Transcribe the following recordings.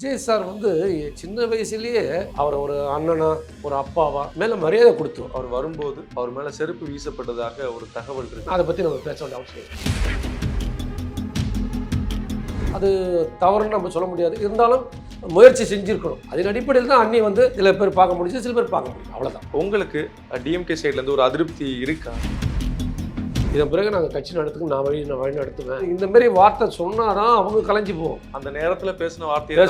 Vijay sir வந்து சின்ன வயசுலயே அவர் ஒரு அண்ணனா ஒரு அப்பாவா மேல மரியாதை கொடுத்தோம். அவர் வரும்போது அவர் மேல செருப்பு வீசப்பட்டதாக ஒரு தகவல் இருக்கு. அதை பத்தி நம்ம பேச வேண்டிய அவசியம் இல்லை. அது தவறுன்னு நம்ம சொல்ல முடியாது. இருந்தாலும் முயற்சி செஞ்சிருக்கணும். அதன் அடிப்படையில் தான் அண்ணி வந்து சில பேர் பார்க்க முடிஞ்சு, சில பேர் பார்க்க முடியும். அவ்வளவுதான். உங்களுக்கு டிஎம்கே சைட்ல இருந்து ஒரு அதிருப்தி இருக்கா? இதன் பிறகு நாங்கள் கட்சி நடத்துக்கு நான் வழி நடத்துவேன். இந்த மாதிரி வார்த்தை சொன்னாதான் அவங்க கலைஞ்சு போவோம். அந்த நேரத்துல பேசின வார்த்தையை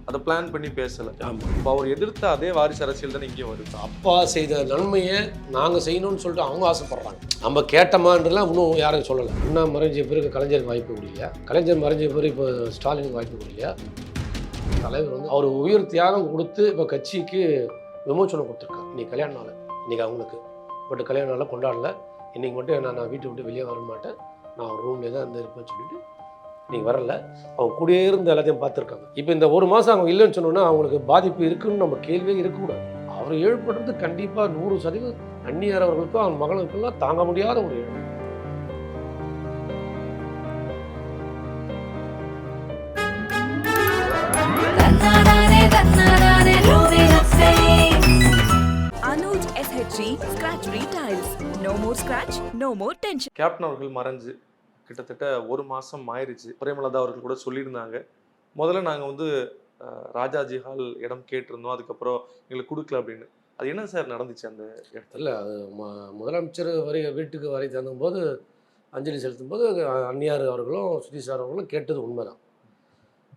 அதை பிளான் பண்ணி பேசல. ஆமா. இப்போ அவர் எதிர்த்த அதே வாரிசு அரசியல் தான் இங்கேயும் வருது. அப்பா செய்த நன்மையை நாங்கள் செய்யணும்னு சொல்லிட்டு அவங்க ஆசைப்படுறாங்க. நம்ம கேட்டமான்றலாம் இன்னும் யாரும் சொல்லலை. அண்ணா மறைஞ்ச பிறகு கலைஞருக்கு வாய்ப்பு கொடுக்கலையா? கலைஞர் மறைஞ்ச பிறகு இப்போ ஸ்டாலினுக்கு வாய்ப்பு கொடுக்கலையா? தலைவர் வந்து அவர் உயிர் தியாகம் கொடுத்து இப்போ கட்சிக்கு விமோச்சனம் கொடுத்துருக்காங்க. இன்னைக்கு கல்யாண நாள், இன்னைக்கு அவங்களுக்கு பட் கல்யாண நாளில் கொண்டாடல. இன்றைக்கி மட்டும் நான் வீட்டை விட்டு வெளியே வர மாட்டேன், நான் ஒரு ரூம்லேயே தான் இருந்து இருப்பேன்னு சொல்லிட்டு இன்றைக்கி வரல. அவங்க கூடயே இருந்து எல்லாத்தையும் பார்த்துருக்காங்க. இப்போ இந்த ஒரு மாதம் அவங்க இல்லைன்னு சொன்னோன்னா அவங்களுக்கு பாதிப்பு இருக்குன்னு நம்ம கேள்வியே இருக்கக்கூடாது. அவர் ஏற்படுறது கண்டிப்பாக 100% அந்நியார் அவர்களுக்கும் அவன் மகளுக்கெல்லாம் தாங்க முடியாத ஒரு இழப்பு. No more scratch, no more tension. Captain அவர்கள் மறைஞ்சு கிட்டத்தட்ட ஒரு மாதம் ஆயிடுச்சு. பிரேமலதா அவர்கள் கூட சொல்லியிருந்தாங்க, முதல்ல நாங்கள் வந்து ராஜாஜி ஹால் இடம் கேட்டிருந்தோம், அதுக்கப்புறம் எங்களுக்கு கொடுக்கல அப்படின்னு. அது என்ன சார் நடந்துச்சு அந்த இடத்துல? அது முதலமைச்சர் வீட்டுக்கு வரை தந்தும்போது அஞ்சலி செலுத்தும் போது அந்நியார் அவர்களும் சுதீஷ் அவர்களும் கேட்டது உண்மைதான்.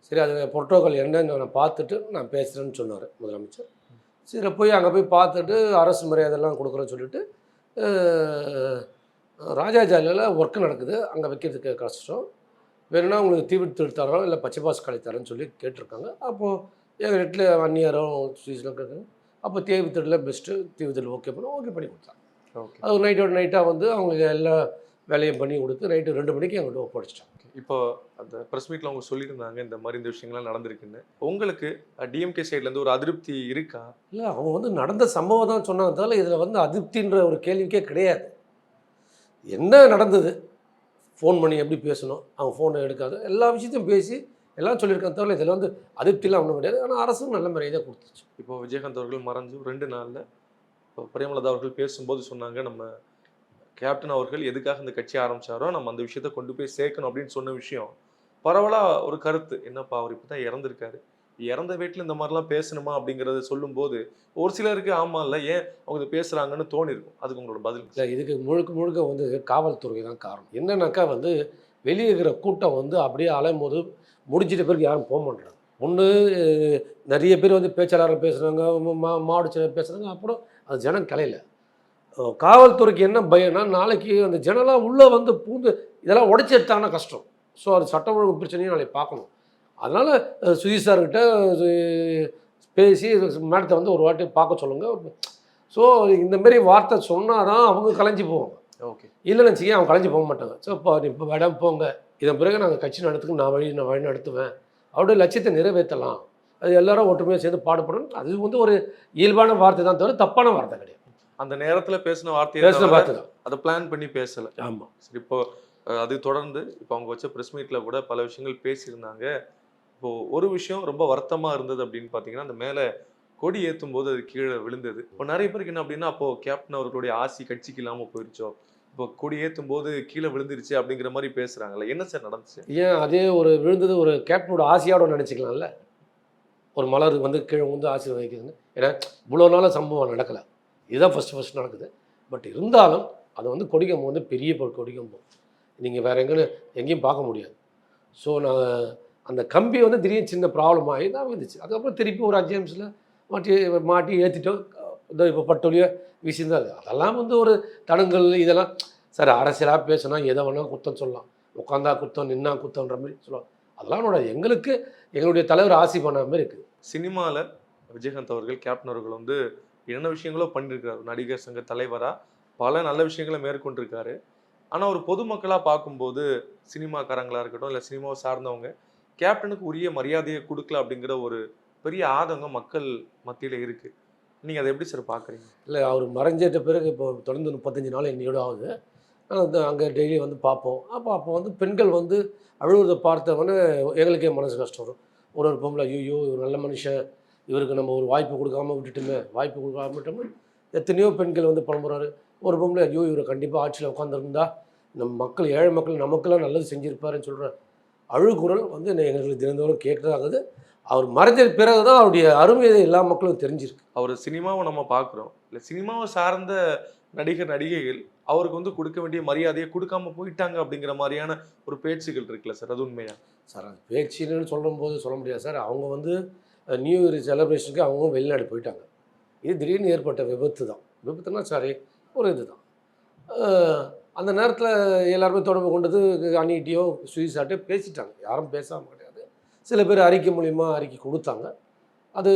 சரி, அது புரோட்டோகால் என்னன்னு நான் பார்த்துட்டு நான் பேசுகிறேன்னு சொன்னார் முதலமைச்சர். சரி, போய் அங்கே போய் பார்த்துட்டு அரசு மரியாதைலாம் கொடுக்குறேன்னு சொல்லிட்டு ராஜாஜாலில் ஒர்க்கு நடக்குது, அங்கே வைக்கிறதுக்கு கஷ்டம், வேணும்னா உங்களுக்கு தீவிரத்து தரோம் இல்லை பச்சை பாஸ் காலை தரேன்னு சொல்லி கேட்டிருக்காங்க. அப்போது எங்கள் வீட்டில் அந்நியாரும் சுவிஸ்லாம் கேட்குறாங்க. அப்போ தீவிரத்தில் பெஸ்ட்டு தீவிரத்தில் ஓகே பண்ணி கொடுத்தாங்க. ஓகே, அது நைட்டாக வந்து அவங்களுக்கு எல்லா வேலையும் பண்ணி கொடுத்து நைட்டு 2 மணிக்கு எங்கிட்ட ஒப்படைச்சிட்டாங்க. இப்போ அந்த ப்ரெஸ் மீட்டில் அவங்க சொல்லியிருந்தாங்க இந்த மாதிரி இந்த விஷயங்கள்லாம் நடந்திருக்குன்னு. உங்களுக்கு டிஎம்கே சைட்லேருந்து ஒரு அதிருப்தி இருக்கா? இல்லை, அவங்க வந்து நடந்த சம்பவம் தான் சொன்னாங்க. இதில் வந்து அதிருப்தின்ற ஒரு கேள்விக்கே கிடையாது. என்ன நடந்தது, ஃபோன் பண்ணி எப்படி பேசணும், அவங்க ஃபோனை எடுக்காது, எல்லா விஷயத்தையும் பேசி எல்லாம் சொல்லியிருக்காங்க. தவிர இதில் வந்து அதிருப்திலாம் ஒன்றும் கிடையாது. ஆனால் அரசும் நல்ல மரியாதை கொடுத்துச்சு. இப்போ விஜயகாந்த் அவர்கள் மறைஞ்சு 2 நாளில் இப்போ பிரேமலதா அவர்கள் பேசும்போது சொன்னாங்க, நம்ம கேப்டன் அவர்கள் எதுக்காக இந்த கட்சி ஆரம்பிச்சாரோ நம்ம அந்த விஷயத்த கொண்டு போய் சேர்க்கணும் அப்படின்னு சொன்ன விஷயம் பரவலாக ஒரு கருத்து. என்னப்பா அவர் இப்போ தான் இறந்துருக்காரு, இறந்த வீட்டில் இந்த மாதிரிலாம் பேசணுமா அப்படிங்கிறத சொல்லும்போது ஒரு சிலருக்கு ஆமாம் இல்லை ஏன் அவங்க பேசுகிறாங்கன்னு தோணிருக்கும். அதுக்கு உங்களோட பதில்? இல்லை, இதுக்கு முழுக்க வந்து காவல்துறை தான் காரணம். என்னன்னாக்கா வந்து வெளியே இருக்கிற கூட்டம் வந்து அப்படியே அலையும் போது முடிஞ்சிட்ட பிறகு யாரும் போக மாட்டாங்க. ஒன்று நிறைய பேர் வந்து பேச்சாளர் பேசுகிறாங்க, மாவட்ட செயலர் பேசுகிறாங்க, அப்புறம் அது ஜனம் கலையில். காவல்துறைக்கு என்ன பயம்னா நாளைக்கு அந்த ஜனலாம் உள்ளே வந்து பூந்து இதெல்லாம் உடைச்சி எடுத்தாங்கன்னா கஷ்டம். ஸோ அது சட்டம் ஒழுங்கு பிரச்சனையும் நாளைக்கு பார்க்கணும். அதனால் சுதீஷ் சார்கிட்ட பேசி மேடத்தை வந்து ஒரு வாட்டி பார்க்க சொல்லுங்கள். ஸோ இந்தமாரி வார்த்தை சொன்னால் தான் அவங்க கலைஞ்சி போவாங்க. ஓகே, இல்லைன்னு வச்சுக்கேன் அவங்க கலைஞ்சி போக மாட்டாங்க. ஸோ இப்போ மேடம் போங்க, இதன் பிறகு நாங்கள் கட்சி நடத்துக்கு நான் வழி நடத்துவேன், அவருடைய லட்சியத்தை நிறைவேற்றலாம், அது எல்லாரும் ஒற்றுமையாக சேர்ந்து பாடுபடணும். அது வந்து ஒரு இயல்பான வார்த்தை தான் தவிர தப்பான வார்த்தை கிடையாது. அந்த நேரத்தில் பேசின வார்த்தை தான் அதை பிளான் பண்ணி பேசலை. ஆமாம். சரி, இப்போ அது தொடர்ந்து இப்போ அவங்க வச்ச ப்ரெஸ் மீட்டில் கூட பல விஷயங்கள் பேசியிருந்தாங்க. இப்போது ஒரு விஷயம் ரொம்ப வருத்தமாக இருந்தது அப்படின்னு பார்த்தீங்கன்னா, அந்த மேலே கொடி ஏற்றும் போது அது கீழே விழுந்தது. இப்போ நிறைய பேருக்கு என்ன அப்படின்னா, அப்போது கேப்டன் அவர்களுடைய ஆசி கட்சிக்கு இல்லாமல் போயிடுச்சோ, இப்போ கொடி ஏற்றும் போது கீழே விழுந்துருச்சு அப்படிங்கிற மாதிரி பேசுகிறாங்களே, என்ன சார் நடந்துச்சு? ஏன் அதே ஒரு விழுந்தது ஒரு கேப்டனோட ஆசையோட நினச்சிக்கலாம்ல. ஒரு மலர் வந்து கீழே வந்து ஆசை வகிக்குதுன்னு. ஏன்னா இவ்வளோ நாளாக சம்பவம் நடக்கலை, இதுதான் ஃபஸ்ட்டு நடக்குது. பட் இருந்தாலும் அது வந்து கொடிக்கம்பு வந்து பெரிய கொடிக்கம்பு, நீங்கள் வேறு எங்கேயும் பார்க்க முடியாது. ஸோ நான் அந்த கம்பி வந்து திடீர்னு சின்ன ப்ராப்ளம் ஆகி தான் வந்துச்சு. அதுக்கப்புறம் திருப்பி ஒரு 5 நிமிஷத்தில் மாட்டி ஏற்றிட்டோம். இப்போ பட்டொலியோ வீசியிருந்தாது. அதெல்லாம் வந்து ஒரு தடங்கள் இதெல்லாம் சார் அரசியலாக பேசினா எதை வேணால் குத்தம் சொல்லலாம், உட்காந்தா குத்தம் நின்னா குத்தம்ன்ற மாதிரி சொல்லலாம். அதெல்லாம் எங்களுக்கு எங்களுடைய தலைவர் ஆசி பண்ண மாதிரி இருக்குது. சினிமாவில் விஜயகாந்த் அவர்கள் கேப்டன் அவர்கள் வந்து என்ன விஷயங்களோ பண்ணியிருக்காரு. நடிகர் சங்க தலைவராக பல நல்ல விஷயங்களை மேற்கொண்டிருக்காரு. ஆனால் ஒரு பொதுமக்களாக பார்க்கும்போது சினிமாக்காரங்களாக இருக்கட்டும் இல்லை சினிமாவை சார்ந்தவங்க கேப்டனுக்கு உரிய மரியாதையை கொடுக்கல அப்படிங்கிற ஒரு பெரிய ஆதங்கம் மக்கள் மத்தியில் இருக்குது. நீங்கள் அதை எப்படி சார் பார்க்குறீங்க? இல்லை, அவர் மறைஞ்சிட்ட பிறகு இப்போ தொடர்ந்து 35 நாள் என்னையோட ஆகுது. அங்கே டெய்லி வந்து பார்ப்போம். அப்போ வந்து பெண்கள் வந்து அழுவதை பார்த்தவொன்னே எங்களுக்கே மனசு கஷ்டம் வரும். ஒரு பொம்பளை ஐயோ இவர் நல்ல மனுஷன், இவருக்கு நம்ம ஒரு வாய்ப்பு கொடுக்காம விட்டுட்டுமே, வாய்ப்பு கொடுக்காம விட்டோமே. எத்தனையோ பெண்கள் வந்து புலம்புறாரு. ஒரு பொம்பளை ஐயோ இவர் கண்டிப்பாக ஆட்சியில் உட்காந்துருந்தா நம்ம மக்கள், ஏழை மக்கள் நமக்கெல்லாம் நல்லது செஞ்சுருப்பாருன்னு சொல்கிற அழுகுரல் வந்து எங்களுக்கு தினந்தோறும் கேட்குறதாகுது. அவர் மறைஞ்ச பிறகு தான் அவருடைய அருமையை எல்லா மக்களும் தெரிஞ்சிருக்கு. அவர் சினிமாவை நம்ம பார்க்குறோம், இல்லை சினிமாவை சார்ந்த நடிகர் நடிகைகள் அவருக்கு வந்து கொடுக்க வேண்டிய மரியாதையை கொடுக்காம போயிட்டாங்க அப்படிங்கிற மாதிரியான ஒரு பேச்சுகள் இருக்குல்ல சார், அது உண்மையா? சார் அது பேச்சுன்னு சொல்லும்போது சொல்ல முடியாது சார். அவங்க வந்து நியூ இயர் செலிப்ரேஷனுக்கு அவங்க வெளிநாடு போயிட்டாங்க. இது திடீர்னு ஏற்பட்ட விபத்து தான். விபத்துனா சாரி ஒரு இது தான். அந்த நேரத்தில் எல்லாருமே தொடர்பு கொண்டது அண்ணிகிட்டையோ சுயசாட்டோ பேசிட்டாங்க. யாரும் பேசாமல் கிடையாது. சில பேர் அறிக்கை மூலிமா அறிக்கை கொடுத்தாங்க. அது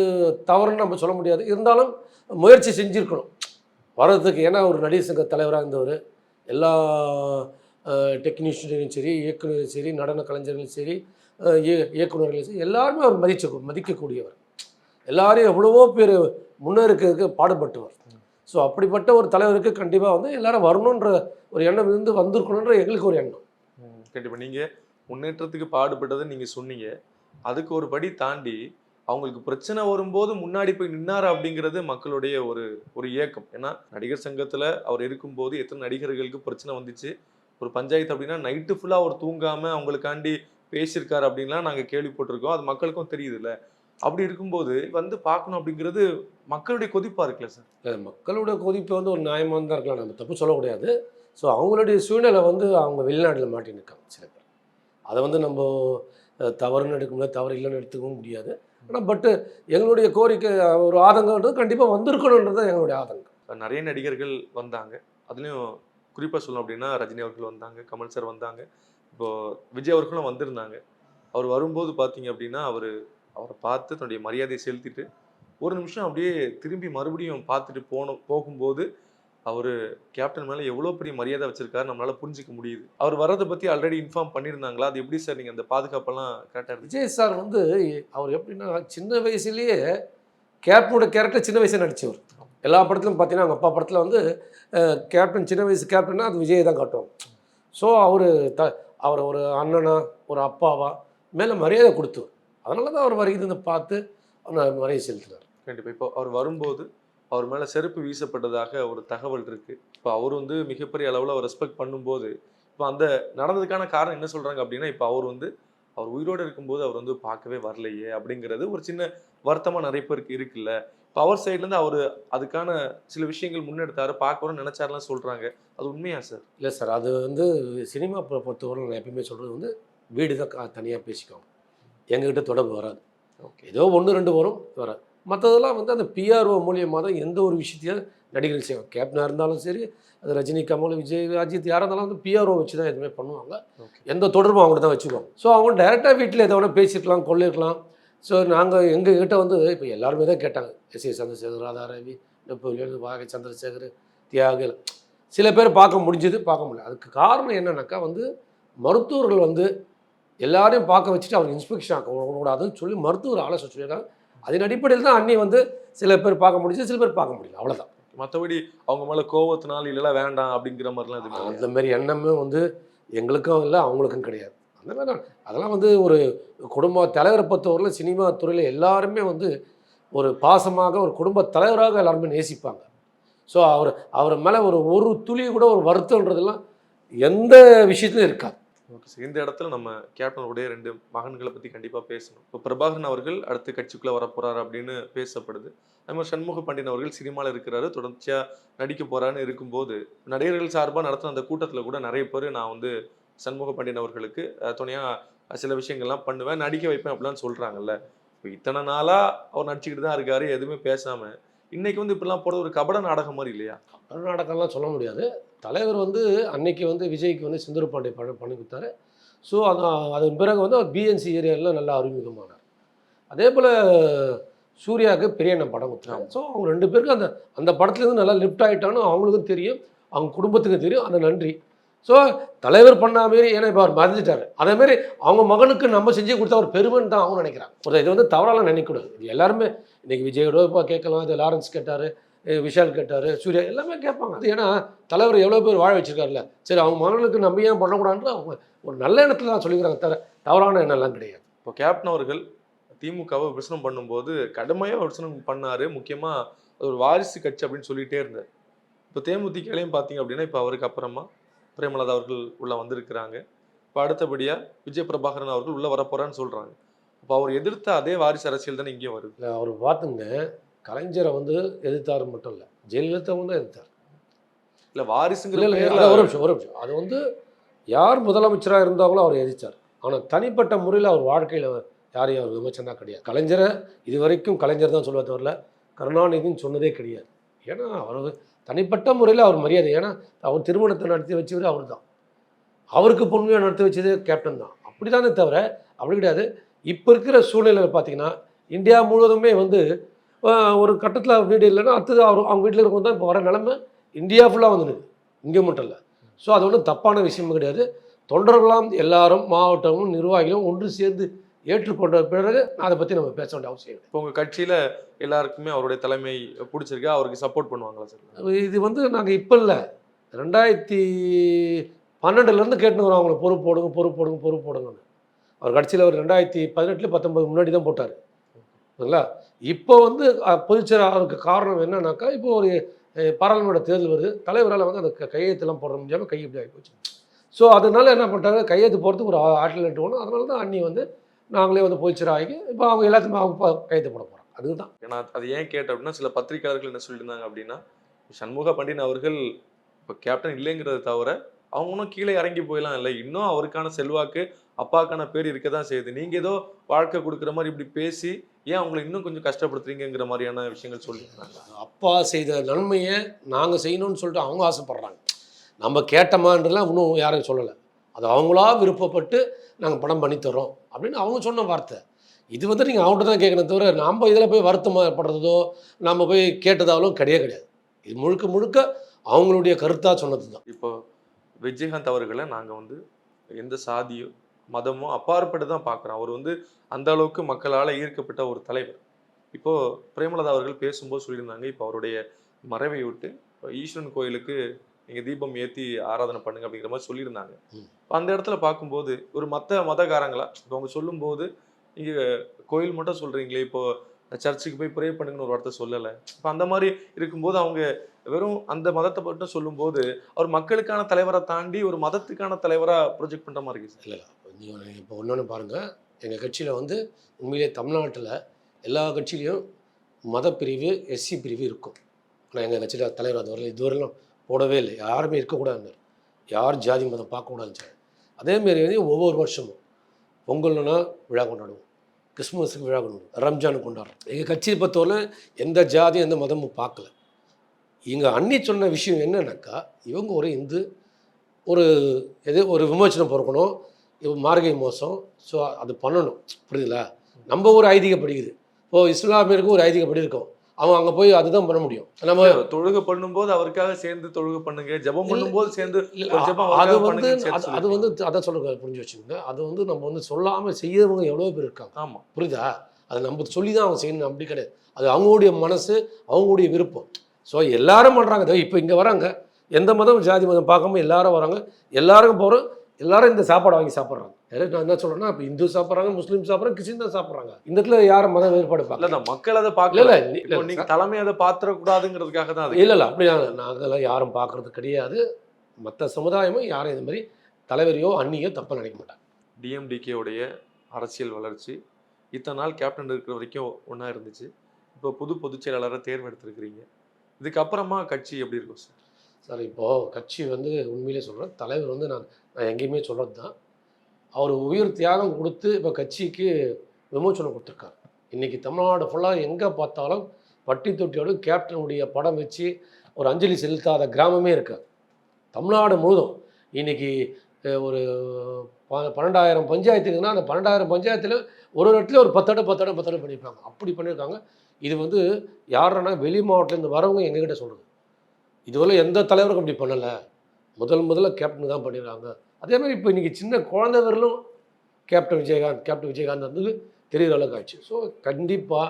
தவறுன்னு நம்ம சொல்ல முடியாது. இருந்தாலும் முயற்சி செஞ்சுருக்கணும் வர்றதுக்கு. ஏன்னா ஒரு நடிகர் சங்க தலைவராக இருந்தவர், எல்லா டெக்னீஷியனும் சரி, இயக்குநரும் சரி, நடன கலைஞர்களும் சரி, இயக்குநர்களும் சரி, எல்லாருமே அவர் மதிக்கக்கூடியவர். எல்லாரையும் எவ்வளவோ பேர் முன்னேறதுக்கு பாடுபட்டவர். ஸோ அப்படிப்பட்ட ஒரு தலைவருக்கு கண்டிப்பாக வந்து எல்லாரும் வரணுன்ற ஒரு எண்ணம் இருந்து வந்திருக்கணுன்ற எங்களுக்கு ஒரு எண்ணம். கண்டிப்பாக நீங்கள் முன்னேற்றத்துக்கு பாடுபட்டதை நீங்கள் சொன்னீங்க. அதுக்கு ஒரு படி தாண்டி அவங்களுக்கு பிரச்சனை வரும்போது முன்னாடி போய் நின்னார் அப்படிங்கிறது மக்களுடைய ஒரு ஏக்கம். ஏன்னா நடிகர் சங்கத்தில் அவர் இருக்கும்போது எத்தனை நடிகர்களுக்கு பிரச்சனை வந்துச்சு. ஒரு பஞ்சாயத்து அப்படின்னா நைட்டு ஃபுல்லாக அவர் தூங்காமல் அவங்களுக்காண்டி பேசியிருக்காரு அப்படின்லாம் நாங்கள் கேள்விப்பட்டிருக்கோம். அது மக்களுக்கும் தெரியுதுல்ல. அப்படி இருக்கும்போது வந்து பார்க்கணும் அப்படிங்கிறது மக்களுடைய கொதிப்பாக இருக்குல்ல சார்? மக்களோட கொதிப்பு வந்து ஒரு நியாயமாக தான் இருக்கலாம், நம்ம தப்பு சொல்லக்கூடாது. ஸோ அவங்களுடைய சூழ்நிலை வந்து அவங்க வெளிநாட்டில் மாட்டி நிற்காங்க சில பேர். அதை வந்து நம்ம தவறுன்னு எடுக்க முடியாது, தவறு இல்லைன்னு எடுத்துக்கவும் முடியாது. ஆனால் பட்டு எங்களுடைய கோரிக்கை ஒரு ஆதங்கன்றது கண்டிப்பாக வந்திருக்கணுன்றது தான் எங்களுடைய ஆதங்கம். நிறைய நடிகர்கள் வந்தாங்க. அதுலேயும் குறிப்பாக சொல்லணும் அப்படின்னா ரஜினி அவர்கள் வந்தாங்க, கமல் சார் வந்தாங்க, இப்போது விஜய் அவர்களும் வந்திருந்தாங்க. அவர் வரும்போது பார்த்தீங்க அப்படின்னா அவரை பார்த்து தன்னுடைய மரியாதையை செலுத்திட்டு ஒரு நிமிஷம் அப்படியே திரும்பி மறுபடியும் பார்த்துட்டு போகும்போது அவர் கேப்டன் மேலே எவ்வளோ பெரிய மரியாதை வச்சிருக்காரு நம்மளால புரிஞ்சிக்க முடியுது. அவர் வர்றதை பற்றி ஆல்ரெடி இன்ஃபார்ம் பண்ணியிருந்தாங்களா? அது எப்படி சார் நீங்கள் அந்த பாதுகாப்பெல்லாம் கரெக்டாக இருந்துச்சு? விஜய் சார் வந்து அவர் எப்படின்னா சின்ன வயசுலேயே கேப்டனோட கேரக்டர் சின்ன வயசில் நடித்தவர். எல்லா படத்துலையும் பார்த்தீங்கன்னா அவங்க அப்பா படத்தில் வந்து கேப்டன் சின்ன வயசு கேப்டன்னா அது விஜய் தான் காட்டுவாங்க. ஸோ அவர் ஒரு அண்ணனா ஒரு அப்பாவா மேலே மரியாதை கொடுத்தவர். அதனால தான் அவர் வருகிறது பார்த்து அவர் மரியாதை செலுத்தினார். கண்டிப்பாக. இப்போ அவர் வரும்போது அவர் மேலே செருப்பு வீசப்பட்டதாக ஒரு தகவல் இருக்குது. இப்போ அவர் வந்து மிகப்பெரிய அளவில் அவர் ரெஸ்பெக்ட் பண்ணும்போது இப்போ அந்த நடந்ததுக்கான காரணம் என்ன சொல்கிறாங்க அப்படின்னா, இப்போ அவர் உயிரோடு இருக்கும்போது அவர் வந்து பார்க்கவே வரலையே அப்படிங்கிறது ஒரு சின்ன வருத்தமாக நிறைய பேருக்கு இருக்குல்ல. இப்போ அவர் சைட்லேருந்து அவர் அதுக்கான சில விஷயங்கள் முன்னெடுத்தார், பார்க்கணும்னு நினச்சாருலாம் சொல்கிறாங்க. அது உண்மையா சார்? இல்லை சார், அது வந்து சினிமா பொறுத்தவரை நான் எப்பயுமே சொல்கிறது வந்து வீடு தான் தனியாக பேசிக்குவாங்க. எங்ககிட்ட தொடர்பு வராது. ஓகே, ஏதோ 1-2 வரும், வராது. மற்றதெல்லாம் வந்து அந்த பிஆர்ஓ மூலியமாக தான் எந்த ஒரு விஷயத்தையும் நடிகர்கள் செய்வாங்க. கேப்டனாக இருந்தாலும் சரி, அது ரஜினி, கமல், விஜய், அஜித் யாராக இருந்தாலும் வந்து பிஆர்ஓ வச்சு தான் எதுவுமே பண்ணுவாங்க. எந்த தொடர்பும் அவங்கள்ட்ட தான் வச்சுக்குவாங்க. ஸோ அவங்க டைரெக்டாக வீட்டில் எதை வேணால் பேசியிருக்கலாம், கொள்ளிருக்கலாம். ஸோ நாங்கள் எங்ககிட்ட வந்து இப்போ எல்லாருமே தான் கேட்டாங்க. S A Chandrasekhar, Radha Ravi, Napoleon, Vaagai Chandrasekhar, தியாகில் சில பேர் பார்க்க முடிஞ்சது, பார்க்க முடியல. அதுக்கு காரணம் என்னன்னாக்கா வந்து மருத்துவர்கள் வந்து எல்லாரையும் பார்க்க வச்சுட்டு அவர் இன்ஸ்பெக்ஷன் ஆகக்கூடாதுன்னு சொல்லி மருத்துவர் ஆலோசனை சொல்லியிருக்காங்க. அதன் அடிப்படையில் தான் அண்ணி வந்து சில பேர் பார்க்க முடிஞ்சது, சில பேர் பார்க்க முடியல, அவ்வளோதான். மற்றபடி அவங்க மேலே கோவத்தினால் இல்லைலாம் வேண்டாம் அப்படிங்கிற மாதிரிலாம் இது அந்த மாதிரி எண்ணமே வந்து எங்களுக்கும் இல்லை, அவங்களுக்கும் கிடையாது. அந்த மாதிரி அதெல்லாம் வந்து ஒரு குடும்ப தலைவரை பொறுத்தவரையில் சினிமா துறையில் எல்லாருமே வந்து ஒரு பாசமாக ஒரு குடும்ப தலைவராக எல்லாருமே நேசிப்பாங்க. ஸோ அவர் மேலே ஒரு துளி கூட ஒரு வருத்தன்றதெல்லாம் எந்த விஷயத்துலையும் இருக்காது. ஓகே சார், இந்த இடத்துல நம்ம கேப்டனுடைய 2 மகன்களை பற்றி கண்டிப்பாக பேசணும். இப்போ பிரபாகரன் அவர்கள் அடுத்த கட்சிக்குள்ளே வரப்போகிறாரு அப்படின்னு பேசப்படுது. அது மாதிரி சண்முக பாண்டியன் அவர்கள் சினிமாவில் இருக்கிறாரு, தொடர்ச்சியாக நடிக்க போகிறான்னு இருக்கும்போது நடிகர்கள் சார்பாக நடத்தின அந்த கூட்டத்தில் கூட நிறைய பேர் நான் வந்து சண்முக பாண்டியன் அவர்களுக்கு துணையாக சில விஷயங்கள்லாம் பண்ணுவேன், நடிக்க வைப்பேன் அப்படிலாம் சொல்கிறாங்கல்ல. இப்போ இத்தனை நாளாக அவர் நடிச்சுக்கிட்டு தான் இருக்காரு, எதுவுமே பேசாமல். இன்னைக்கு வந்து இப்படிலாம் போகிறது ஒரு கபட நாடகம் மாதிரி இல்லையா? கபட நாடகம்லாம் சொல்ல முடியாது. தலைவர் வந்து அன்னைக்கு வந்து விஜய்க்கு வந்து செந்தூர் பாண்டிய பண்ணி கொடுத்தாரு. ஸோ அதன் பிறகு வந்து அவர் பிஎன்சி ஏரியாவில் நல்லா அறிமுகமானார். அதே போல் சூர்யாவுக்கு பெரியண்ணன் படம் கொடுத்தாங்க. ஸோ அவங்க 2 பேருக்கும் அந்த படத்துலேருந்து நல்லா லிஃப்ட் ஆகிட்டான்னு அவங்களுக்கும் தெரியும், அவங்க குடும்பத்துக்கும் தெரியும். அந்த நன்றி. ஸோ தலைவர் பண்ண மாரி, ஏன்னா இப்போ அவர் மறைஞ்சிட்டார், அதேமாரி அவங்க மகனுக்கு நம்ம செஞ்சு கொடுத்தா ஒரு பெருமைன்னு தான் அவங்க நினைக்கிறாங்க. ஒரு இது வந்து தவறாலாம் நினைக்கக்கூடாது. இது எல்லாருமே இன்றைக்கி விஜயோட இப்போ கேட்கலாம், இது லாரன்ஸ் கேட்டார், விஷால் கேட்டார், சூர்யா எல்லாமே கேட்பாங்க. அது ஏன்னா தலைவர் எவ்வளோ பேர் வாழ வச்சிருக்காருல்ல, சரி அவங்க மகனுக்கு நம்ம ஏன் பண்ணக்கூடாதுன்னு அவங்க ஒரு நல்ல எண்ணத்தில் தான் சொல்லிக்கிறாங்க, தவிர தவறான எண்ணம்லாம் கிடையாது. இப்போ கேப்டன் அவர்கள் திமுகவை விமர்சனம் பண்ணும்போது கடுமையாக விமர்சனம் பண்ணாரு. முக்கியமாக அது ஒரு வாரிசு கட்சி அப்படின்னு சொல்லிட்டே இருந்தார். இப்போ தேமுதிகலையும் பார்த்தீங்க அப்படின்னா இப்போ அவருக்கு அப்புறமா பிரேமலதா அவர்கள் உள்ள வந்திருக்கிறாங்க. இப்போ அடுத்தபடியாக விஜய் பிரபாகரன் அவர்கள் உள்ள வரப்போறான்னு சொல்றாங்க. இப்போ அவர் எதிர்த்த அதே வாரிசு அரசியல் தானே இங்கேயும் வருது. இல்லை அவர் பார்த்துங்க, கலைஞரை வந்து எதிர்த்தாரு மட்டும் இல்லை, ஜெயலலிதாவும் தான் எதிர்த்தார். இல்லை வாரிசுங்கிற இல்லை பேர்ல இல்லை, ஒரு நிமிஷம். அது வந்து யார் முதலமைச்சராக இருந்தாங்களோ அவர் எதிர்த்தார். ஆனால் தனிப்பட்ட முறையில் அவர் வாழ்க்கையில் யாரையும் அவர் விமர்சனம் கிடையாது. கலைஞரை இது வரைக்கும் கலைஞர் தான் சொல்லுவதை தவிர கருணாநிதினு சொன்னதே கிடையாது. ஏன்னா அவர் தனிப்பட்ட முறையில் அவர் மரியாதை, ஏன்னா அவர் திருமணத்தை நடத்தி வச்சவர் அவர் தான், அவருக்கு பொன்மையாக நடத்தி வச்சது கேப்டன் தான். அப்படி தானே தவிர அப்படி கிடையாது. இப்போ இருக்கிற சூழ்நிலையில் பார்த்தீங்கன்னா இந்தியா முழுவதுமே வந்து ஒரு கட்டத்தில் வீடு இல்லைன்னா அடுத்தது அவங்க வீட்டில் இருக்கவங்க தான் இப்போ வர நிலைமை இந்தியா ஃபுல்லாக வந்துடுது, இங்கே மட்டும் இல்லை. ஸோ அது ஒன்றும் தப்பான விஷயமும் கிடையாது. தொண்டர்களாம் எல்லாரும் மாவட்டமும் நிர்வாகிகளும் ஒன்று சேர்ந்து ஏற்றுக்கொண்ட பிறகு அதை பற்றி நம்ம பேச வேண்டிய அவசியம் இல்லை. இப்போ உங்கள் கட்சியில் எல்லாருக்குமே அவருடைய தலைமை பிடிச்சிருக்கு, அவருக்கு சப்போர்ட் பண்ணுவாங்களா சார்? இது வந்து நாங்கள் இப்போ இல்லை, 2012 கேட்டுன்னு அவங்களை பொறுப்பு போடுங்கன்னு. அவர் கட்சியில் ஒரு 2018-19 முன்னாடி தான் போட்டார், சரிங்களா? இப்போ வந்து பொதுச்செயலாளருக்கு காரணம் என்னன்னாக்கா, இப்போ ஒரு பாராளுமன்ற தேர்தல் வருது, தலைவரால் வந்து அந்த கையெழுத்தெல்லாம் போட முடியாமல் கை இப்படி ஆகி போச்சு. ஸோ அதனால என்ன பண்ணிட்டாங்க, கையெழுத்து போகிறதுக்கு ஒரு ஆட்லேட் ஒன்று, அதனால தான் அண்ணி வந்து நாங்களே வந்து பொதுச்செயலாகி இப்போ அவங்க எல்லாத்தையுமே அவங்க கையெழுத்து போட போகிறோம். அதுதான். ஏன்னா அது ஏன் கேட்டேன் அப்படின்னா, சில பத்திரிகையாளர்கள் என்ன சொல்லியிருந்தாங்க அப்படின்னா, சண்முக பண்டிட் அவர்கள் இப்போ கேப்டன் இல்லைங்கிறத தவிர அவங்க இன்னும் கீழே இறங்கி போயலாம் இல்லை, இன்னும் அவருக்கான செல்வாக்கு அப்பாக்கான பேர் இருக்க தான் செய்யுது. நீங்கள் ஏதோ வாழ்க்கை கொடுக்குற மாதிரி இப்படி பேசி ஏன் அவங்களை இன்னும் கொஞ்சம் கஷ்டப்படுத்துறீங்கிற மாதிரியான விஷயங்கள் சொல்லியிருந்தாங்க. அப்பா செய்த நன்மையை நாங்கள் செய்யணும்னு சொல்லிட்டு அவங்க ஆசைப்பட்றாங்க. நம்ம கேட்டமான்றலாம் இன்னும் யாரும் சொல்லலை. அது அவங்களா விருப்பப்பட்டு நாங்கள் படம் பண்ணித்தரோம் அப்படின்னு அவங்க சொன்ன வார்த்தை. இது வந்து நீங்கள் அவங்கள்ட்ட தான் கேட்கணும் தவிர நம்ம இதில் போய் வருத்தப்படுறதோ நம்ம போய் கேட்டதாலும் கிடையாது. இது முழுக்க முழுக்க அவங்களுடைய கருத்தாக சொன்னது தான். இப்போ விஜயகாந்த் அவர்களை நாங்கள் வந்து எந்த சாதியோ மதமோ அப்பாற்பட்டு தான் பார்க்குறோம். அவர் வந்து அந்த அளவுக்கு மக்களால் ஈர்க்கப்பட்ட ஒரு தலைவர். இப்போது பிரேமலதா அவர்கள் பேசும்போது சொல்லியிருந்தாங்க, இப்போ அவருடைய மறைவை விட்டு ஈஸ்வரன் கோயிலுக்கு நீங்கள் தீபம் ஏற்றி ஆராதனை பண்ணுங்க அப்படிங்கிற மாதிரி சொல்லியிருந்தாங்க. அந்த இடத்துல பார்க்கும்போது ஒரு மற்ற மதக்காரங்களா இப்போ அவங்க சொல்லும்போது நீங்கள் கோயில் மட்டும் சொல்கிறீங்களே, இப்போது சர்ச்சுக்கு போய் ப்ரே பண்ணுங்கன்னு ஒரு வார்த்தை சொல்லலை. இப்போ அந்த மாதிரி இருக்கும்போது அவங்க வெறும் அந்த மதத்தை மட்டும் சொல்லும்போது அவர் மக்களுக்கான தலைவரை தாண்டி ஒரு மதத்துக்கான தலைவராக ப்ரொஜெக்ட் பண்ணுற மாதிரி இருக்குது. இல்லை நீங்கள் இப்போ ஒன்று பாருங்கள், எங்கள் கட்சியில் வந்து உண்மையிலே தமிழ்நாட்டில் எல்லா கட்சியிலையும் மதப்பிரிவு எஸ்சி பிரிவு இருக்கும். ஆனால் எங்கள் கட்சியில் தலைவர் அது வரல இதுவரையிலும் போடவே இல்லை. யாருமே இருக்கக்கூடாதுன்னு, யார் ஜாதி மதம் பார்க்கக்கூடாதுன்னு சார். அதேமாரி வந்து ஒவ்வொரு வருஷமும் பொங்கல்னா விழா கொண்டாடுவோம், கிறிஸ்மஸுக்கு விழா கொண்டாடுவோம், ரம்ஜானுக்கு கொண்டாடுறோம். எங்கள் கட்சியை பொறுத்தவரை எந்த ஜாதியும் எந்த மதமும் பார்க்கல. இங்கே அண்ணி சொன்ன விஷயம் என்னன்னாக்கா, இவங்க ஒரு இந்து, ஒரு விமோச்சனம் பொறுக்கணும், மார்கழி மோசம், ஸோ அது பண்ணணும், புரியுதுல? நம்ம ஒரு ஐதீகப்படுகிறது. இப்போது இஸ்லாமியருக்கு ஒரு ஐதீகப்படி இருக்கும், அவன் அங்கே போய் அதுதான் பண்ண முடியும். நம்ம தொழுகை பண்ணும்போது அவருக்காக சேர்ந்து தொழுகை பண்ணுங்க, ஜெபம் பண்ணும்போது சேர்ந்து அது வந்து அதான் சொல்லுங்க, புரிஞ்சு வச்சுக்கோங்க. அது வந்து நம்ம வந்து சொல்லாமல் செய்யறவங்க எவ்வளோ பேர் இருக்காங்க. ஆமாம், புரியுதா? அது நம்ம சொல்லி தான் அவங்க செய்யணும் அப்படி கிடையாது. அது அவங்களுடைய மனசு, அவங்களுடைய விருப்பம். ஸோ எல்லாரும் பண்ணுறாங்க. இப்போ இங்கே வராங்க, எந்த மதம் ஜாதி மதம் பார்க்காம எல்லாரும் வராங்க, எல்லாருக்கும் போகிறோம், எல்லாரும் இந்த சாப்பாடு வாங்கி சாப்பிட்றாங்க. நான் என்ன சொல்கிறேன்னா, இப்போ இந்து சாப்பிட்றாங்க, முஸ்லீம் சாப்பிட்றாங்க, கிறிஸ்டின் தான் சாப்பிட்றாங்க. இந்த இடத்துல யாரும் மத வேறுபாடு பார்க்கல. மக்கள் அதை பார்க்கல. நீங்கள் தலைமை அதை பார்த்துடக்கூடாதுங்கிறதுக்காக தான் அது. இல்லை அப்படி நாங்கள்லாம் யாரும் பார்க்குறது கிடையாது. மற்ற சமுதாயமும் யாரும் இது மாதிரி தலைவரையோ அண்ணியோ தப்பாக நினைக்க மாட்டாங்க. டிஎம்டிகேவுடைய அரசியல் வளர்ச்சி இத்தனை நாள் கேப்டன் இருக்கிற வரைக்கும் ஒன்றா இருந்துச்சு. இப்போ பொதுச் செயலாளரை தேர்ந்தெடுத்திருக்கிறீங்க. இதுக்கப்புறமா கட்சி எப்படி இருக்கும் சார்? சார் இப்போது கட்சி வந்து உண்மையிலே சொல்கிறேன், தலைவர் வந்து நான் எங்கேயுமே சொல்கிறது தான், அவர் உயிர் தியாகம் கொடுத்து இப்போ கட்சிக்கு விமோச்சனம் கொடுத்துருக்காரு. இன்றைக்கி தமிழ்நாடு ஃபுல்லாக எங்கே பார்த்தாலும் பட்டி தொட்டியோடு கேப்டனுடைய படம் வச்சு ஒரு அஞ்சலி செலுத்தாத கிராமமே இருக்காது தமிழ்நாடு முழுதும். இன்றைக்கி ஒரு 12,000 பஞ்சாயத்துக்குன்னா அந்த 12,000 பஞ்சாயத்தில் ஒரு இடத்துல ஒரு 10 இடம் பண்ணியிருப்பாங்க. அப்படி பண்ணியிருக்காங்க. இது வந்து யாருன்னா வெளி மாவட்டத்துலேருந்து வரவங்க எங்ககிட்ட சொல்கிறது, இதுவரை எந்த தலைவருக்கும் அப்படி பண்ணலை, முதல்ல கேப்டன் தான் பண்ணிடுறாங்க. அதே மாதிரி இப்போ இன்றைக்கி சின்ன குழந்தைவர்களும் கேப்டன் விஜயகாந்த் வந்து தெரிகிற அளவுக்கு ஆயிடுச்சு. ஸோ கண்டிப்பாக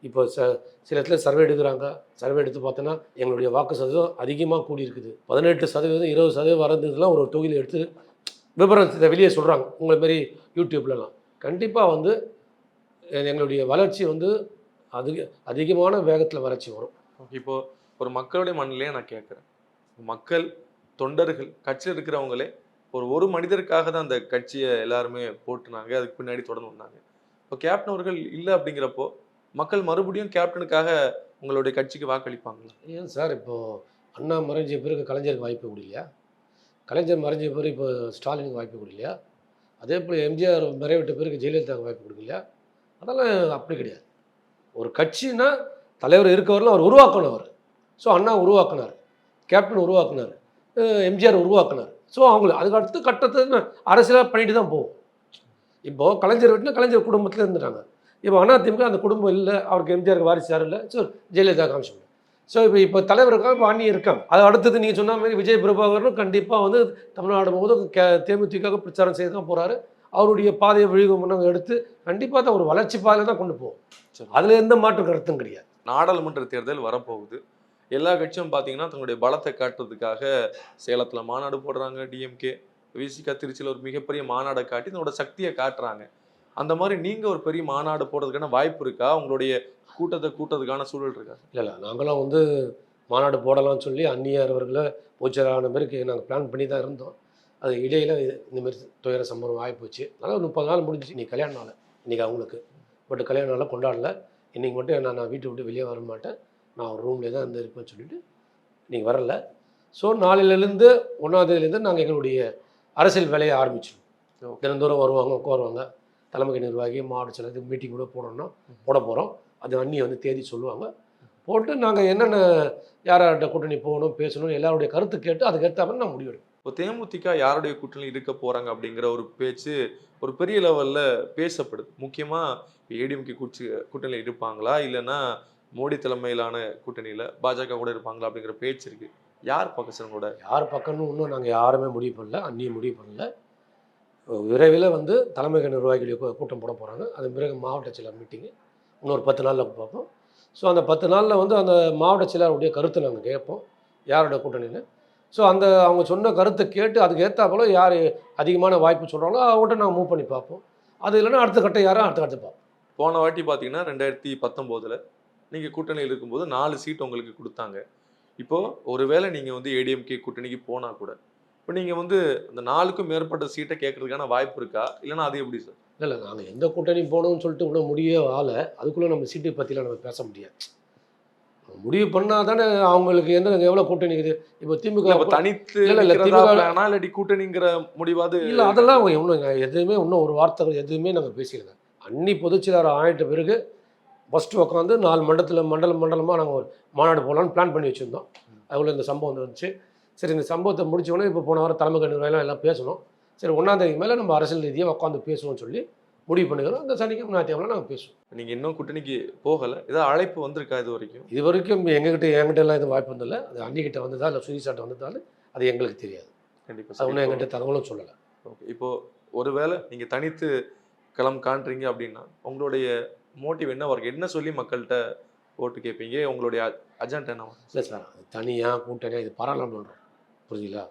இப்போ சில இடத்துல சர்வே எடுக்கிறாங்க. சர்வே எடுத்து பார்த்தோன்னா எங்களுடைய வாக்கு சதவீதம் அதிகமாக கூடியிருக்குது. 18%, 20% வரதுலாம் ஒரு தொகுதியில் எடுத்து விவரம் வெளியே சொல்கிறாங்க. உங்களை மாரி யூடியூப்லலாம் கண்டிப்பாக வந்து எங்களுடைய வளர்ச்சி வந்து அதிகமான வேகத்தில் வளர்ச்சி வரும். இப்போ ஒரு மக்களுடைய மனநிலையை நான் கேட்குறேன். மக்கள், தொண்டர்கள், கட்சியில் இருக்கிறவங்களே ஒரு மனிதருக்காக தான் அந்த கட்சியை எல்லாருமே போட்டுனாங்க, அதுக்கு பின்னாடி தொடர்ந்து வந்தாங்க. இப்போ கேப்டன் அவர்கள் இல்லை அப்படிங்கிறப்போ மக்கள் மறுபடியும் கேப்டனுக்காக உங்களுடைய கட்சிக்கு வாக்களிப்பாங்களா? ஏன் சார், இப்போது அண்ணா மறைஞ்ச பிறகு கலைஞருக்கு வாய்ப்பு கொடுக்கலையா? கலைஞர் மறைஞ்ச பிறகு இப்போ ஸ்டாலினுக்கு வாய்ப்பு கொடுக்கலையா? அதே போல் எம்ஜிஆர் மறைவிட்ட பிறகு ஜெயலலிதாவுக்கு வாய்ப்பு கொடுக்கலையா? அதெல்லாம் அப்படி கிடையாது. ஒரு கட்சின்னா தலைவர் இருக்கவரெலாம் அவர் உருவாக்கினவர். ஸோ அண்ணா உருவாக்குனார், கேப்டன் உருவாக்குனார், எம்ஜிஆர் உருவாக்குனார். ஸோ அவங்களுக்கு அதுக்கு அடுத்த கட்டத்தை அரசியலாக பண்ணிட்டு தான் போகும். இப்போது கலைஞர் வீட்டில் கலைஞர் குடும்பத்தில் இருந்துட்டாங்க. இப்போ அதிமுக அந்த குடும்பம் இல்லை, அவருக்கு எம்ஜிஆருக்கு வாரிசு யாரும் இல்லை, ஸோ ஜெயலலிதா காமிச்சு. ஸோ இப்போ தலைவருக்காக இப்போ அண்ணி இருக்காங்க. அது அடுத்தது நீங்கள் சொன்ன மாதிரி விஜய் பிரபாகரனும் கண்டிப்பாக வந்து தமிழ்நாடு முழுவதும் தேமுதிக பிரச்சாரம் செய்து தான் போகிறாரு. அவருடைய பாதையை விழிவுமனம் எடுத்து கண்டிப்பாக தான் ஒரு வளர்ச்சி பாதையில் தான் கொண்டு போகும். அதில் எந்த மாற்று கருத்தும் கிடையாது. நாடாளுமன்ற தேர்தல் வரப்போகுது. எல்லா கட்சியும் பார்த்தீங்கன்னா தங்களுடைய பலத்தை காட்டுறதுக்காக சேலத்தில் மாநாடு போடுறாங்க. டிஎம்கே, விசிகா திருச்சியில் ஒரு மிகப்பெரிய மாநாடை காட்டி தன்னோட சக்தியை காட்டுறாங்க. அந்த மாதிரி நீங்கள் ஒரு பெரிய மாநாடு போடுறதுக்கான வாய்ப்பு இருக்கா? உங்களுடைய கூட்டத்தை கூட்டத்துக்கான சூழல் இருக்கா? இல்லை, நாங்களாம் வந்து மாநாடு போடலாம்னு சொல்லி அந்நியார் அவர்களை பொதுச்செயலாளர் மாரி நாங்கள் பிளான் பண்ணி தான் இருந்தோம். அது இடையில் இந்தமாரி துயர சம்பவம் ஆகிப்போச்சு. அதனால் 30 நாள் முடிஞ்சிச்சு. இன்றைக்கி கல்யாண நாள், இன்றைக்கி அவங்களுக்கு. பட் கல்யாண நாளாக கொண்டாடல. இன்றைக்கி மட்டும் நான் வீட்டை விட்டு வெளியே வர மாட்டேன், நான் ஒரு ரூம்லேயே தான் இருந்து இருப்பேன்னு சொல்லிட்டு இன்றைக்கி வரல. ஸோ நாளையிலேருந்து 1ஆம் தேதியிலேருந்து நாங்கள் எங்களுடைய அரசியல் வேலையை ஆரம்பிச்சிடுவோம். தினந்தோறும் வருவாங்க, உட்காருவாங்க. தலைமை நிர்வாகி, மாவட்ட செயலர் மீட்டிங் கூட போட போகிறோம். அது அண்ணி வந்து தேதி சொல்லுவாங்க. போட்டு நாங்கள் என்னென்ன யார்கிட்ட கூட்டணி போகணும், பேசணும், எல்லாருடைய கருத்து கேட்டு அதுக்கேற்ற மாதிரி நான் முடிவெடுப்போம். இப்போ தேமுதிக யாருடைய கூட்டணி இருக்க போகிறாங்க அப்படிங்கிற ஒரு பேச்சு ஒரு பெரிய லெவலில் பேசப்படுது. முக்கியமாக ஏடிஎம்கே கூட்டணியில் இருப்பாங்களா, இல்லைன்னா மோடி தலைமையிலான கூட்டணியில் பாஜக கூட இருப்பாங்களா அப்படிங்கிற பேச்சு இருக்குது. யார் பக்கம் கூட? யார் பக்கம்னு இன்னும் நாங்கள் யாருமே முடிவு பண்ணல, அண்ணியும் முடிவு பண்ணல. விரைவில் வந்து தலைமை நிர்வாகிகளுடைய கூட்டம் போட போகிறாங்க. அது பிறகு மாவட்ட செயலர் மீட்டிங்கு இன்னொரு 10 நாளில் பார்ப்போம். ஸோ அந்த 10 நாளில் வந்து அந்த மாவட்ட செயலருடைய கருத்தை நாங்கள் கேட்போம், யாரோட கூட்டணின்னு. ஸோ அவங்க சொன்ன கருத்தை கேட்டு அதுக்கு ஏற்றாப்போல யார் அதிகமான வாய்ப்பு சொல்கிறாங்களோ அவங்கள்ட்ட நாங்கள் மூவ் பண்ணி பார்ப்போம். அது இல்லைன்னா அடுத்த கட்டம் யாரும் அடுத்த கட்டம் பார்ப்போம். போன வாட்டி பார்த்தீங்கன்னா 2019 நீங்கள் கூட்டணியில் இருக்கும்போது 4 சீட் உங்களுக்கு கொடுத்தாங்க. இப்போது ஒருவேளை நீங்கள் வந்து ஏடிஎம்கே கூட்டணிக்கு போனால் கூட இப்போ நீங்கள் வந்து அந்த 4க்கும் மேற்பட்ட சீட்டை கேட்கறதுக்கான வாய்ப்பு இருக்கா, இல்லைன்னா அது எப்படி சார்? இல்லை, நாங்கள் எந்த கூட்டணி போகணும்னு சொல்லிட்டு இன்னும் முடியவே அதுக்குள்ளே நம்ம சீட்டை பற்றிலாம் நம்ம பேச முடியாது. முடிவு பண்ணால் தானே அவங்களுக்கு எவ்வளோ கூட்டணி இருக்குது. இப்போ திமுக தனித்து இல்லாட்டி கூட்டணிங்கிற முடிவாது இல்லை, அதெல்லாம் இன்னும் எதுவுமே இன்னும் ஒரு வார்த்தை எதுவுமே நாங்கள் பேசியிருக்கோம். அன்னி பொதுச்செயலாளர் ஆகிட்ட பிறகு ஃபஸ்ட்டு உட்காந்து 4 மண்டலமாக நாங்கள் ஒரு மாநாடு போகலான்னு பிளான் பண்ணி வச்சுருந்தோம். அதுக்குள்ளே இந்த சம்பவம் வந்துச்சு. சரி, இந்த சம்பவத்தை முடிச்சோடனே இப்போ போன வாரம் தலைமை நிர்வாகம் எல்லாம் பேசணும். சரி, 1ஆம் தேதி மேலே நம்ம அரசியல் ரீதியாக உட்காந்து பேசுவோம்னு சொல்லி முடிவு பண்ணிக்கிறோம். அந்த சனிக்கிழமை ஞாயிற்றுக்கிழமை நாங்கள் பேசுவோம். நீங்கள் இன்னும் கூட்டணிக்கு போகலை, ஏதாவது அழைப்பு வந்திருக்கா இது வரைக்கும்? என்கிட்ட எல்லாம் எதுவும் வாய்ப்பு வந்தில்லை. அது அன்னிக்கிட்ட வந்ததா இல்லை சுயசாட்டை வந்ததாலும் அது எங்களுக்கு தெரியாது. கண்டிப்பாக அது ஒன்றும் எங்கிட்ட தகவலும் சொல்லலை. ஓகே, இப்போது ஒருவேளை நீங்கள் தனித்து களம் காண்றீங்க அப்படின்னா உங்களுடைய மோட்டிவ் என்ன வரும்? என்ன சொல்லி மக்கள்கிட்ட ஓட்டு கேட்பீங்க? உங்களுடைய அஜெண்டா என்ன? இல்லை சார், அது தனியாக கூட்டணியாக இது பாராளுமன்றம், புரியுதுங்களா?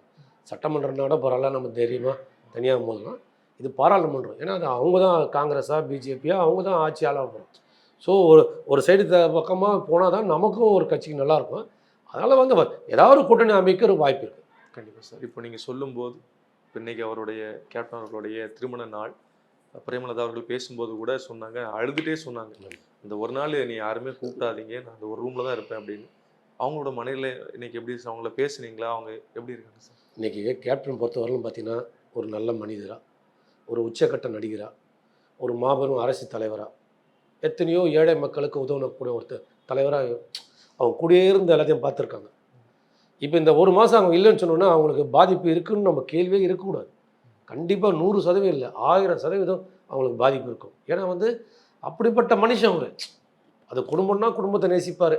சட்டமன்றம்னாட பரவாயில்ல, நம்ம தைரியமாக தனியாக போதலாம். இது பாராளுமன்றம். ஏன்னா அது அவங்க தான் காங்கிரஸா பிஜேபியா அவங்க தான் ஆட்சி ஆள போகிறோம். ஸோ ஒரு சைடு பக்கமாக போனால் தான் நமக்கும் ஒரு கட்சிக்கு நல்லாயிருக்கும். அதனால் வந்து ஏதாவது ஒரு கூட்டணி அமைக்க ஒரு வாய்ப்பு இருக்குது. கண்டிப்பாக சார். இப்போ நீங்கள் சொல்லும்போது இன்னைக்கு அவருடைய கேப்டன் அவர்களுடைய திருமண நாள், பிரேமலதா அவர்கள் பேசும்போது கூட சொன்னாங்க, அழுதுகிட்டே சொன்னாங்க, இந்த ஒரு நாள் நீ யாருமே கூப்பிடாதீங்க, நான் அந்த ஒரு ரூமில் தான் இருப்பேன் அப்படின்னு. அவங்களோட மனையில் இன்னைக்கு எப்படி சார்? அவங்கள பேசுனீங்களா? அவங்க எப்படி இருக்காங்க சார்? இன்றைக்கி கேப்டன் பொறுத்தவரையிலும் பார்த்தீங்கன்னா ஒரு நல்ல மனிதராக, ஒரு உச்சக்கட்ட நடிகராக, ஒரு மாபெரும் அரசியல் தலைவராக, எத்தனையோ ஏழை மக்களுக்கு உதவக்கூடிய ஒரு தலைவராக அவங்க கூடயே இருந்து எல்லாத்தையும் பார்த்துருக்காங்க. இப்போ இந்த ஒரு மாதம் அவங்க இல்லைன்னு சொன்னோன்னா அவங்களுக்கு பாதிப்பு இருக்குதுன்னு நம்ம கேள்வியே இருக்கக்கூடாது. கண்டிப்பாக 100% இல்லை, 1000% அவங்களுக்கு பாதிப்பு இருக்கும். ஏன்னா வந்து அப்படிப்பட்ட மனுஷன் அவர். அது குடும்பம்னா குடும்பத்தை நேசிப்பார்,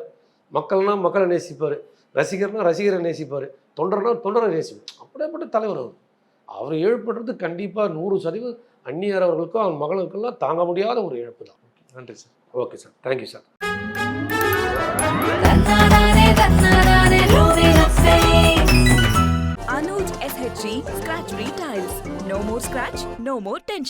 மக்கள்னா மக்களை நேசிப்பார், ரசிகர்னா ரசிகரை நேசிப்பார், தொண்டர்னா தொண்டரை நேசிப்பார். அப்படிப்பட்ட தலைவர் அவர் இழப்புன்றது கண்டிப்பாக 100% அந்நியார் அவர்களுக்கும் அவங்க மகளுக்கெல்லாம் தாங்க முடியாத ஒரு இழப்பு தான். நன்றி sir. Okay sir, thank you sir. Anuj SHG Scratch Retiles. No more scratch, no more tension.